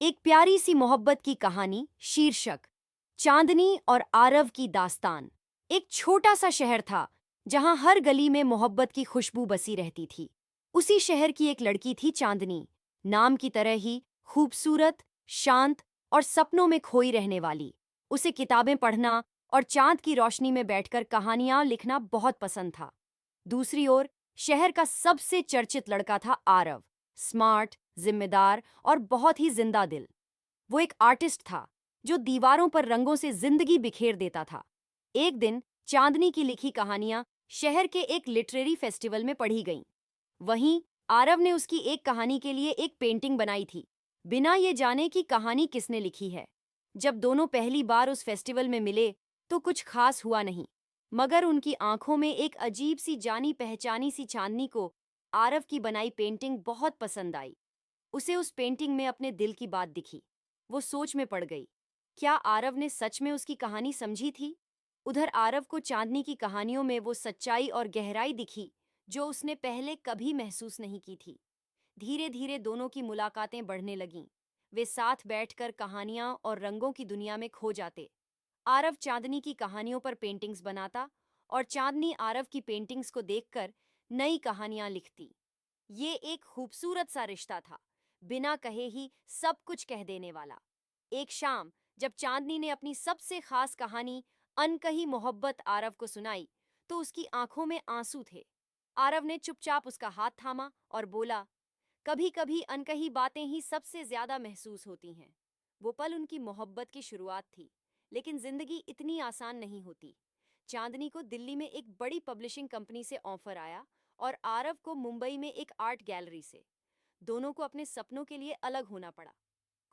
एक प्यारी सी मोहब्बत की कहानी। शीर्षक चांदनी और आरव की दास्तान। एक छोटा सा शहर था जहां हर गली में मोहब्बत की खुशबू बसी रहती थी। उसी शहर की एक लड़की थी चांदनी, नाम की तरह ही खूबसूरत, शांत और सपनों में खोई रहने वाली। उसे किताबें पढ़ना और चांद की रोशनी में बैठकर कहानियां लिखना बहुत पसंद था। दूसरी ओर शहर का सबसे चर्चित लड़का था आरव, स्मार्ट, जिम्मेदार और बहुत ही जिंदा दिल। वो एक आर्टिस्ट था जो दीवारों पर रंगों से जिंदगी बिखेर देता था। एक दिन चांदनी की लिखी कहानियां शहर के एक लिटरेरी फेस्टिवल में पढ़ी गईं। वहीं आरव ने उसकी एक कहानी के लिए एक पेंटिंग बनाई थी, बिना ये जाने कि कहानी किसने लिखी है। जब दोनों पहली बार उस फेस्टिवल में मिले तो कुछ खास हुआ नहीं, मगर उनकी आंखों में एक अजीब सी जानी पहचानी सी चांदनी को आरव की बनाई पेंटिंग बहुत पसंद आई। उसे उस पेंटिंग में अपने दिल की बात दिखी। वो सोच में पड़ गई, क्या आरव ने सच में उसकी कहानी समझी थी? उधर आरव को चांदनी की कहानियों में वो सच्चाई और गहराई दिखी जो उसने पहले कभी महसूस नहीं की थी। धीरे धीरे दोनों की मुलाकातें बढ़ने लगीं। वे साथ बैठकर कहानियां और रंगों की दुनिया में खो जाते। आरव चांदनी की कहानियों पर पेंटिंग्स बनाता और चांदनी आरव की पेंटिंग्स को देखकर नई कहानियां लिखती। ये एक खूबसूरत सा रिश्ता था, बिना कहे ही सब कुछ कह देने वाला। एक शाम जब चांदनी ने अपनी सबसे खास कहानी अनकही मोहब्बत आरव को सुनाई, तो उसकी आंखों में आंसू थे। आरव ने चुपचाप उसका हाथ थामा और बोला, कभी कभी अनकही बातें ही सबसे ज्यादा महसूस होती हैं। वो पल उनकी मोहब्बत की शुरुआत थी, लेकिन जिंदगी इतनी आसान नहीं होती। चांदनी को दिल्ली में एक बड़ी पब्लिशिंग कंपनी से ऑफर आया और आरव को मुंबई में एक आर्ट गैलरी से। दोनों को अपने सपनों के लिए अलग होना पड़ा।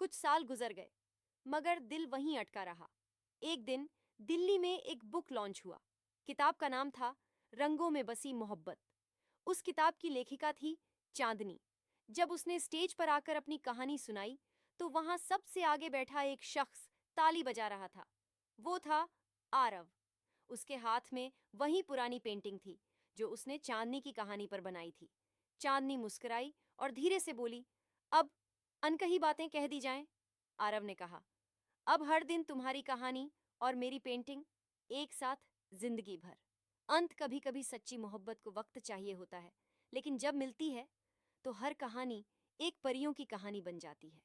कुछ साल गुजर गए, मगर दिल वहीं अटका रहा। एक दिन दिल्ली में एक बुक लॉन्च हुआ। किताब का नाम था रंगों में बसी मोहब्बत। उस किताब की लेखिका थी चांदनी। जब उसने स्टेज पर आकर अपनी कहानी सुनाई, तो वहां सबसे आगे बैठा एक शख्स ताली बजा रहा था। वो था आरव। उसके हाथ में वही पुरानी पेंटिंग थी जो उसने चांदनी की कहानी पर बनाई थी। चांदनी मुस्कुराई और धीरे से बोली, अब अनकही बातें कह दी जाएं। आरव ने कहा, अब हर दिन तुम्हारी कहानी और मेरी पेंटिंग एक साथ, जिंदगी भर। अंत कभी कभी सच्ची मोहब्बत को वक्त चाहिए होता है, लेकिन जब मिलती है तो हर कहानी एक परियों की कहानी बन जाती है।